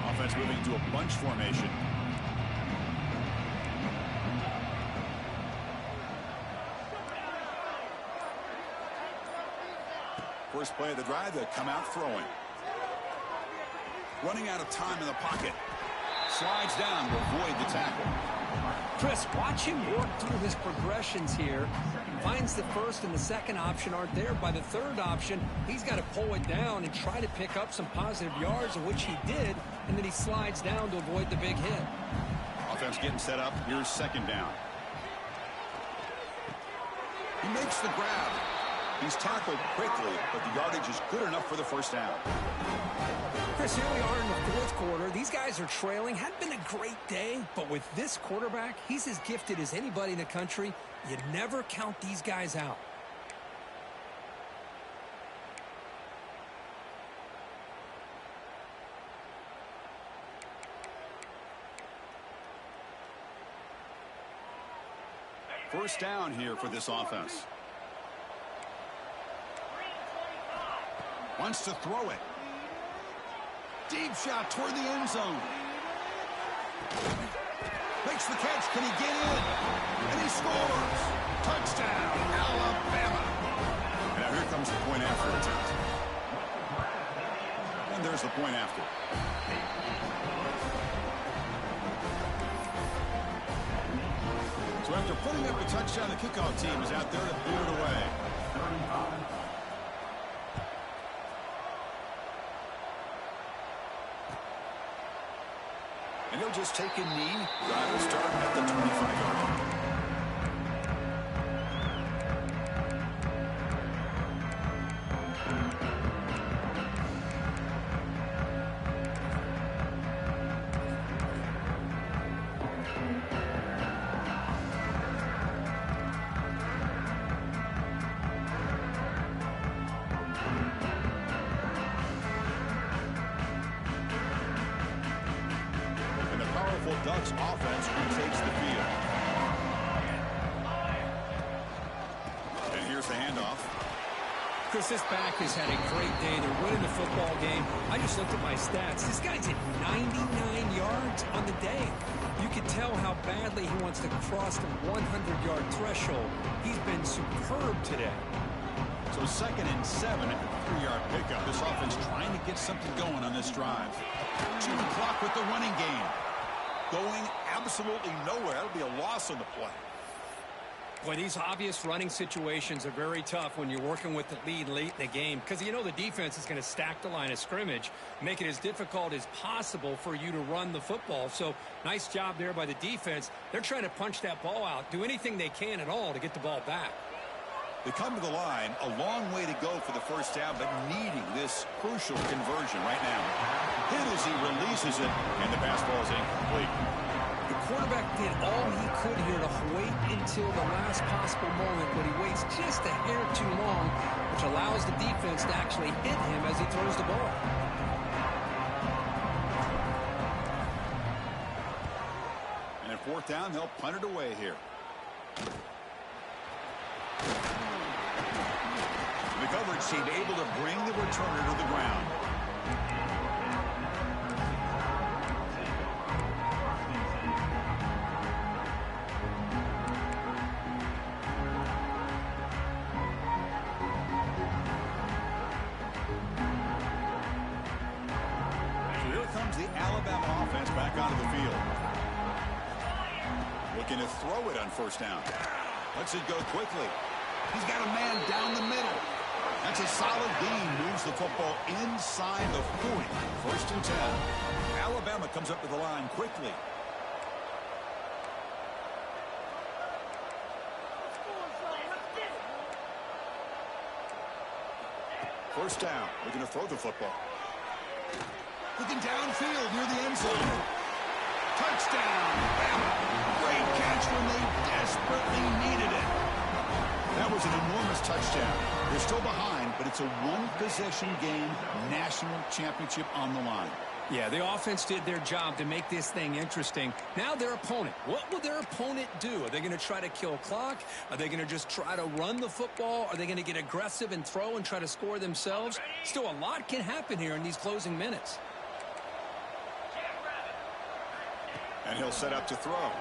Offense moving to a bunch formation. First play of the drive, they come out throwing. Running out of time in the pocket. Slides down to avoid the tackle. Chris, watch him work through his progressions here. Finds the first and the second option aren't there. By the third option, he's got to pull it down and try to pick up some positive yards, which he did, and then he slides down to avoid the big hit. Offense getting set up. Here's 2nd down. He makes the grab. He's tackled quickly, but the yardage is good enough for the first down. Chris, here we are in the 4th quarter. These guys are trailing. Hadn't been a great day, but with this quarterback, he's as gifted as anybody in the country. You never count these guys out. First down here for this offense. Wants to throw it. Deep shot toward the end zone. Makes the catch. Can he get in? And he scores. Touchdown, Alabama. Now here comes the point after attempt. And there's the point after. So after putting up a touchdown, the kickoff team is out there to boot it away. And he'll just take a knee. Drive will start at the 25-yard line. Ducks offense retakes the field. And here's the handoff. Chris, this back has had a great day. They're winning the football game. I just looked at my stats. This guy's at 99 yards on the day. You can tell how badly he wants to cross the 100-yard threshold. He's been superb today. So 2nd and 7 at the 3-yard pickup. This offense trying to get something going on this drive. 2 clock with the running game. Going absolutely nowhere. That'll be a loss on the play. Boy, these obvious running situations are very tough when you're working with the lead late in the game because you know the defense is going to stack the line of scrimmage, make it as difficult as possible for you to run the football. So nice job there by the defense. They're trying to punch that ball out, do anything they can at all to get the ball back. They come to the line, a long way to go for the first down, but needing this crucial conversion right now. Hit as he releases it, and the pass ball is incomplete. The quarterback did all he could here to wait until the last possible moment, but he waits just a hair too long, which allows the defense to actually hit him as he throws the ball. And at 4th down, they'll punt it away here. The coverage team able to bring the returner to the ground. So here comes the Alabama offense back onto the field. Looking to throw it on 1st down. Lets it go quickly. He's got a man down the middle. That's a solid gain. Moves the football inside the 40. 1st and 10. Alabama comes up to the line quickly. First down. Looking to throw the football. Looking downfield near the end zone. Touchdown, Bama. Great catch when they desperately needed it. That was an enormous touchdown. They're still behind, but it's a one-possession game, national championship on the line. Yeah, the offense did their job to make this thing interesting. Now their opponent. What will their opponent do? Are they going to try to kill clock? Are they going to just try to run the football? Are they going to get aggressive and throw and try to score themselves? Still, a lot can happen here in these closing minutes. And he'll set up to throw.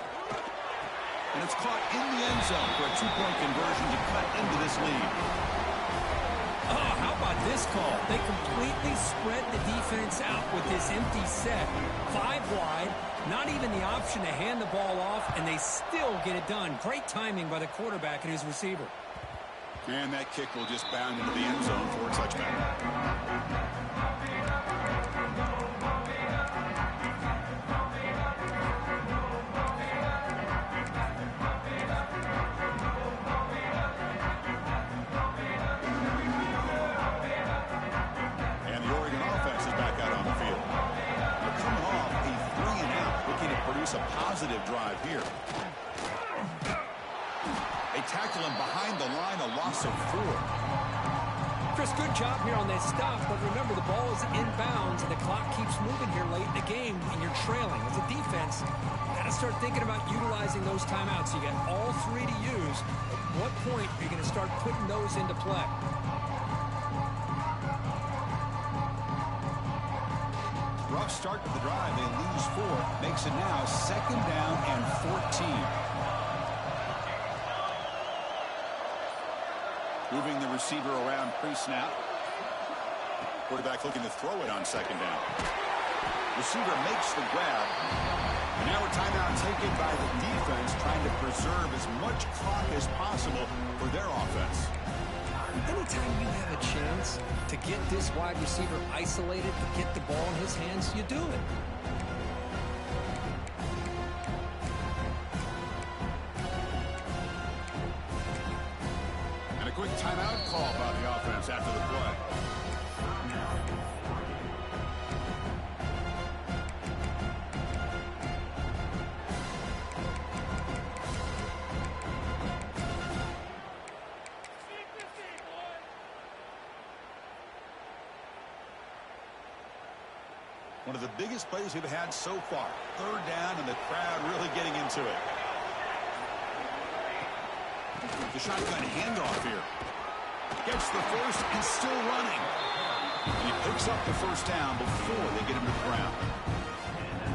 And it's caught in the end zone for a 2-point conversion to cut into this lead. Oh, how about this call? They completely spread the defense out with this empty set. 5 wide, not even the option to hand the ball off, and they still get it done. Great timing by the quarterback and his receiver. And that kick will just bound into the end zone for a touchback. A positive drive here. They tackle him behind the line, a loss of 4. Chris, good job here on that stop, but remember the ball is inbounds and the clock keeps moving here late in the game and you're trailing. As a defense, you got to start thinking about utilizing those timeouts. You got all 3 to use. At what point are you going to start putting those into play? Rough start to the drive. They lose 4. Makes it now 2nd down and 14. Moving the receiver around pre-snap. Quarterback looking to throw it on 2nd down. Receiver makes the grab. And now a timeout taken by the defense, trying to preserve as much clock as possible for their offense. Anytime you have a chance to get this wide receiver isolated, to get the ball in his hands, you do it. And a quick timeout call by the offense after the play. One of the biggest plays we've had so far. 3rd down and the crowd really getting into it. The shotgun handoff here. Gets the first and still running. And he picks up the first down before they get him to the ground.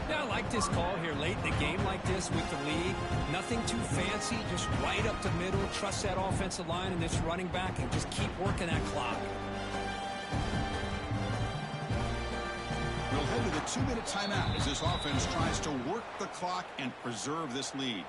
Yeah, I like this call here late in the game like this with the lead. Nothing too fancy, just right up the middle. Trust that offensive line and this running back and just keep working that clock. We'll head to the 2-minute timeout as this offense tries to work the clock and preserve this lead.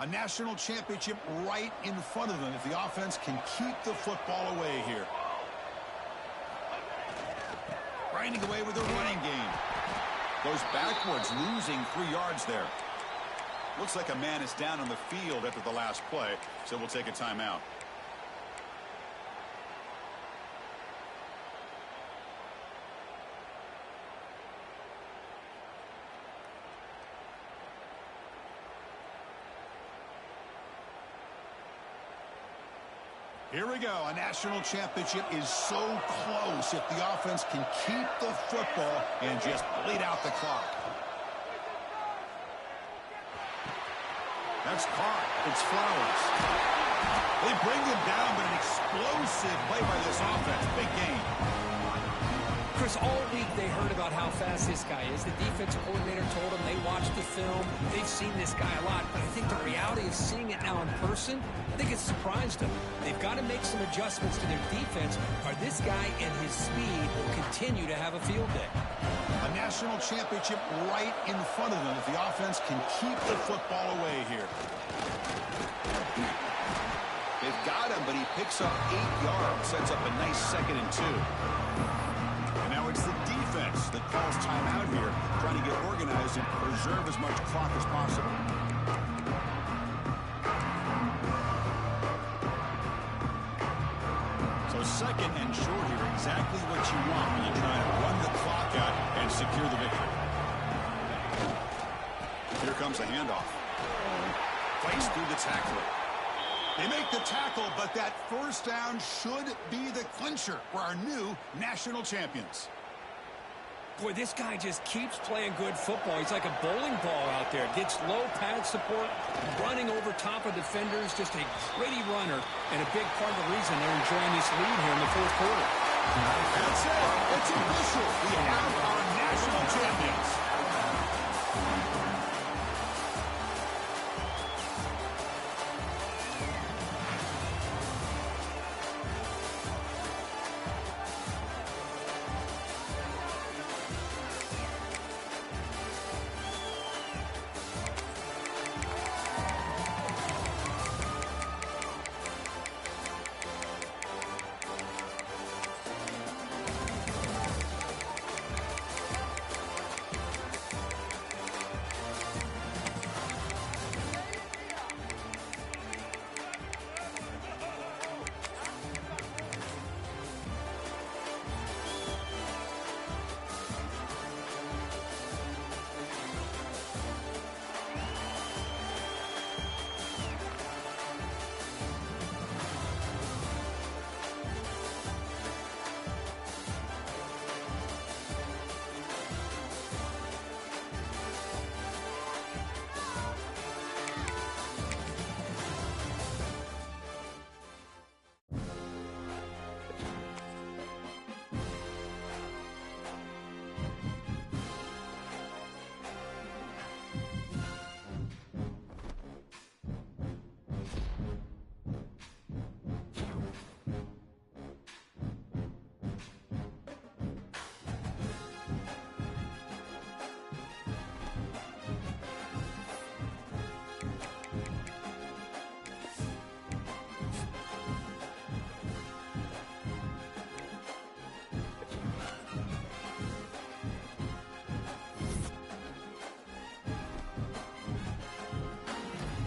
A national championship right in front of them if the offense can keep the football away here. Grinding away with the running game. Goes backwards, losing 3 yards there. Looks like a man is down on the field after the last play, so we'll take a timeout. Here we go. A national championship is so close if the offense can keep the football and just bleed out the clock. That's caught. It's Flowers. They bring him down, but an explosive play by this offense. Big game. Chris, all week they heard about how fast this guy is. The defensive coordinator told them they watched the film. They've seen this guy a lot, but I think the reality of seeing it now in person, I think it's surprised them. They've got to make some adjustments to their defense, or this guy and his speed will continue to have a field day. A national championship right in front of them if the offense can keep the football away here. They've got him, but he picks up 8 yards, sets up a nice 2nd and 2. Now it's the defense that calls timeout here, trying to get organized and preserve as much clock as possible. So 2nd and short here, exactly what you want when you're trying to run the clock out and secure the victory. Here comes a handoff. Plays through the tackler. They make the tackle, but that first down should be the clincher for our new national champions. Boy, this guy just keeps playing good football. He's like a bowling ball out there. Gets low pad support, running over top of defenders. Just a gritty runner, and a big part of the reason they're enjoying this lead here in the 4th quarter. That's it. It's official. We have our national champions.